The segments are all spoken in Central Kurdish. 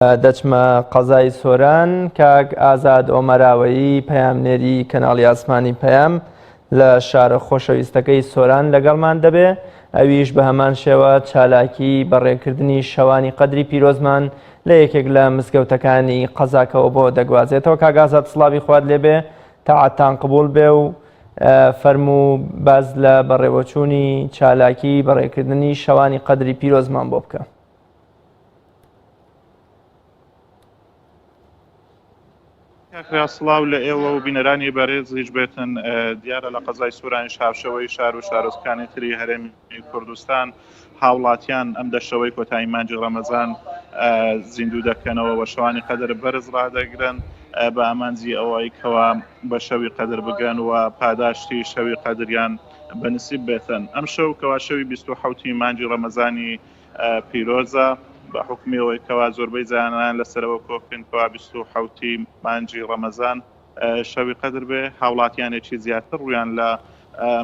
دەچمە قەزای سۆران. کاک ئازاد ئۆمەراوەیی پەیامنێری کەناڵی ئاسمانی پەیام لە شارە خۆشەویستەکەی سۆران لەگەڵمان دەبێ. ئەویش بە هەمان شێوە چالاکی بەڕێکردنی شەوانی قەدری پیرۆزمان لە یەکێک لە مزگەوتەکانی قەزاکەوە بۆ دەگوازێتەوە. کاک ئازاد سڵاوی خوارد لێبێ، تاعاتان قبول بێ و فەرموو باز لە بەڕێوەچوونی چالاکی بەڕێکردنی شەوانی قەدری پیرۆزمان بۆ بکە. سڵاو لە ئێوە و بینەرانی بەڕێزیش بێتن. دیارە لە قەزای سوورانی شارشەوەی شار و شارۆچکانی تری هەرێمی کوردستان هاوڵاتیان ئەم دەشەوەی کۆتایی مانجی ڕەمەزان زیندوو دەکەنەوە و شەوانی قەدر بەرز ڕادەگرن بە ئامانجی ئەوەی کەوا بە شەوی قەدر بگەن و پاداشتی شەوی قەدریان بەنسیب بێتن. ئەم شەو کەوا شەوی 27 مانجی ڕەمەزانی پیرۆزە بە حکمیەوەی کەوا زۆربەی جانان لەسەرەوە کۆکن کەوا 27 مانجی ڕەمەزان شەوی قەدر بێ. هاوڵاتیانێکی زیاتر ڕویان لە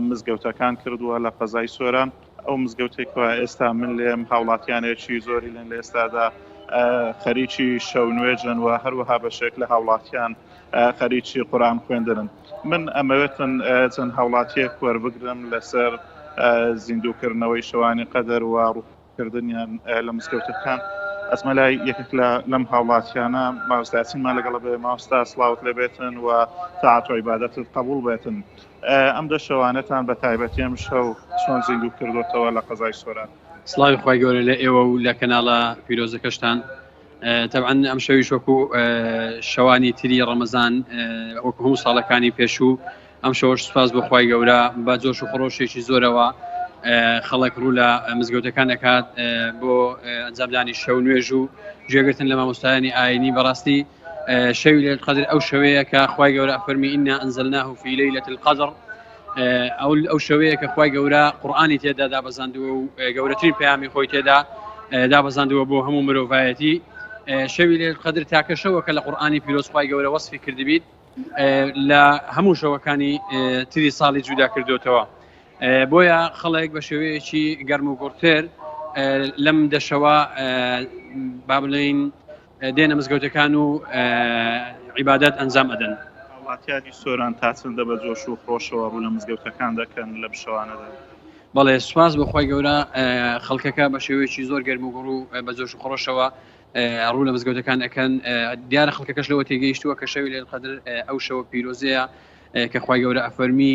مزگەوتەکان کردووە لە قەزای سۆران. ئەو مزگەوتێکەوە ئێستا من لێم هاوڵاتیانێکی زۆری لێن لە ئێستادا خەریکی شەو نوێژن و هەروەها بەشێک لە هاوڵاتیان خەریکی قورئان خوێندنن. من ئەمەوێتن چەند هاوڵاتیەک وەربگرم لەسەر زیندووکردنەوەی شەوانی قەدر و ڕووکردنیان لە مزگەوتەکان. ئەسمە لای یەکێک لەم هاوڵاتیانە مامۆستاسینمان لەگەڵ بێ. مامۆستا سڵاوت لێ بێتن و تاعات و عیبادەتت قبول بێتن. ئەم دە شەوانەتان بە تایبەتی ئەم شەو چۆن زیندوو کردوتەوە لە قەزای سۆران؟ سڵاوی خوای گەورە لە ئێوە و لە کەناڵە پیرۆزەکەشتان. تەبعەن ئەم شەویش وەکو شەوانی تری ڕەمەزان وەکو هەموو ساڵەکانی پێشوو ئەم شەوەش سوپاس بۆ خوای گەورە بە جۆش و خڕۆشێکی زۆرەوە خەڵک ڕوو لە مزگەوتەکان دەکات بۆ ئەنجامدانی شەو نوێژ و گوێگرتن لە مامۆستایانی ئاینی. بەڕاستی شەوی لەیلة القەدر ئەو شەوەیە کە خوای گەورە ئەفەرمی ئینا ئەنزەلناه فی لەیلة القەدر. ئەو شەوەیە کە خوای گەورە قورئانی تێدا دابەزاندووە و گەورەترین پەیامی خۆی تێدا دابەزاندووە بۆ هەموو مرۆڤایەتی. شەوی لەیلة القەدر تاکە شەوە کە لە قورئانی پیرۆز خوای گەورە وەسفی کردبیت لە هەموو شەوەکانی تری ساڵی جودا کردوتەوە. بۆیە خەڵک بە شێوەیەکی گەرم و گوڕتر لەم دەشەوە با بڵێین دێنە مزگەوتەکان و عیبادەت ئەنجام ئەدەن. هاوڵاتیانی سۆران تا چەندە بە جۆش و خۆشەوە ڕوو لە مزگەوتەکان دەکەن لە بشەوانەدا؟ بەڵێ سوپاس بە خوای گەورە. خەڵکەکە بە شێوەیەکی زۆر گەرم و گوڕ و بە جۆش و خۆشەوە ڕوو لە مزگەوتەکان ئەکەن. دیارە خەڵکەکەش لەوە تێگەیشتووە کە شەوی لەیلة القەدر ئەو شەوە پیرۆزەیە کە خوای گەورە ئەفەرمی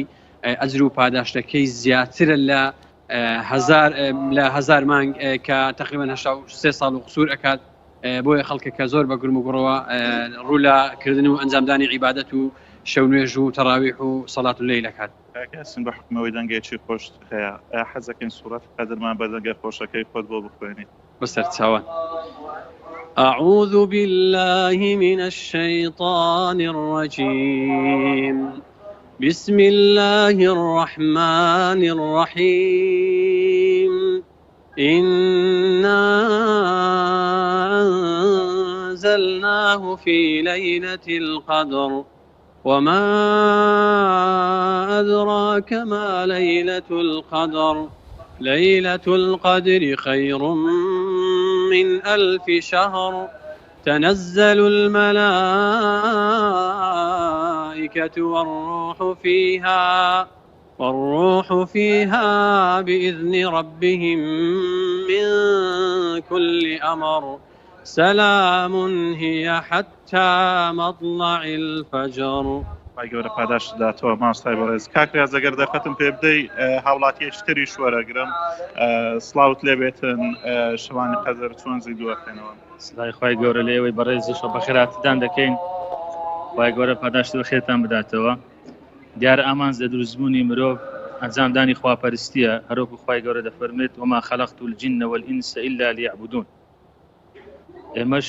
ئەجر و پاداشتەکەی زیاترە لە 1000 مانگ کە تقریبا 3 ساڵ و قسوور ئەکات. بۆیە خەڵکەکە زۆر بە گرم و گوڕەوە ڕوو لە کردن و ئەنجامدانی عیبادەت و شەو نوێژ و تەراویح و سەڵات و لەیل ئەکات. کەسن بە حکمەوەی دەنگێکی خۆش هەیە حەزەکەین سوورەت قەدرمان بە دەنگە خۆشەکەی خۆت بۆ بخوێنیت بەسەر چاوان. أعوذ بالله من الشيطان الرجيم بسم الله الرحمن الرحيم إنا أنزلناه في ليلة القدر وما أدراك ما ليلة القدر ليلة القدر خير من 1000 شهر تنزل الملائكة والروح فيها بإذن ربهم من كل أمر سلام هي حتى مطلع الفجر. گەورە پاداش داتەوە. مامۆستای بەڕێز کاک ریاض ئەگەر دەقەتم پێ بدەی هاوڵاتیەکی تریش وەرەگرم سڵاوت لێ بێتن شەوانی قەدر چۆن زیندوو دەکەنەوە؟ سڵای خوای گەورە لە ئێوەی بەڕێزیشە بە خێراتتان دەکەین. خوای گەورە پاداشتی بە خێرتان بداتەوە. دیارە ئامانج لە دروستبوونی مرۆڤ ئەنجامدانی خواپەرستیە. هەروەکو خوای گەورە دەفەرمێت وما خەلەقت الجن والئینس إلا ليعبدون. ئێمەش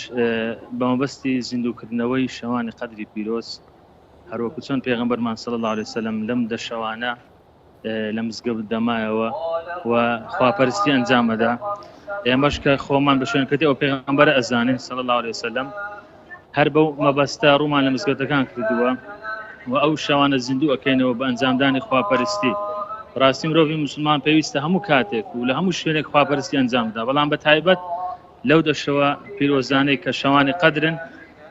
بە مەبەستی زیندووکردنەوەی شەوانی قەدری پیرۆز هەروەکو چۆن پێغەمبەرمان صلی الله عليه وسلم لەم دەشەوانە لە مزگەوت دەمایەوە و خواپەرستی ئەنجامەدا. ئێمەش کە خۆمان بە شوێنکەوتی ئەو پێغەمبەرە ئەزانین صلی الله عليه وسلم هەر بەو مەبەستە ڕوومان لە مزگەوتەکان کردووە و ئەو شەوانە زیندوو ئەکەینەوە بە ئەنجامدانی خواپەرستی. ڕاستی مرۆڤی موسڵمان پێویستە هەموو کاتێک و لە هەموو شوێنێک خواپەرستی ئەنجام بدا، بەڵام بە تایبەت لەو دەشەوە پیرۆزانەی کە شەوانی قەدرن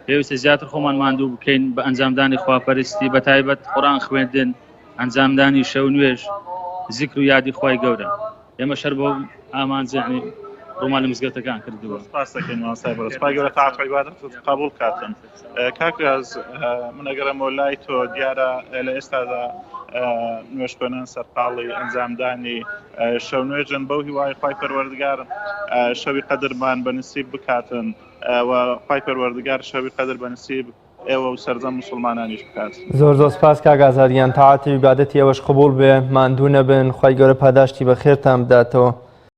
پێویستە زیاتر خۆمان ماندوو بکەین بە ئەنجامدانی خواپەرستی بە تایبەت قورئان خوێندن ئەنجامدانی شەو نوێژ ذیکر و یادی خوای گەورە ئێمە شەر بۆ ئامانجانی ڕۆمان لە مزگەوتەکان کردووە سپاس دەکەین مامۆستای بەڕێز سوپای گەورە تاعات و عیبادەتت قبول کاتن کاکراز من ئەگەرەمەوە لای تۆ دیارە لە ئێستادا نوێژکۆنان سەرقاڵی ئەنجامدانی شەو نوێژن بەو هیوای خوای پەروەردگار شەوی قەدرمان بەنسیب بکاتن و خوای پەروەردگار شەوی قەدر بەنسیب ئێوە و سەرجەم موسڵمانانیش بکات. زۆر سپاس کاک ئازادیان تاعاتی و عیبادەتی ئێوەش قبول بێ ماندوو نەبن خوای گەورە پاداشتی بەخێرتان بداتەوە.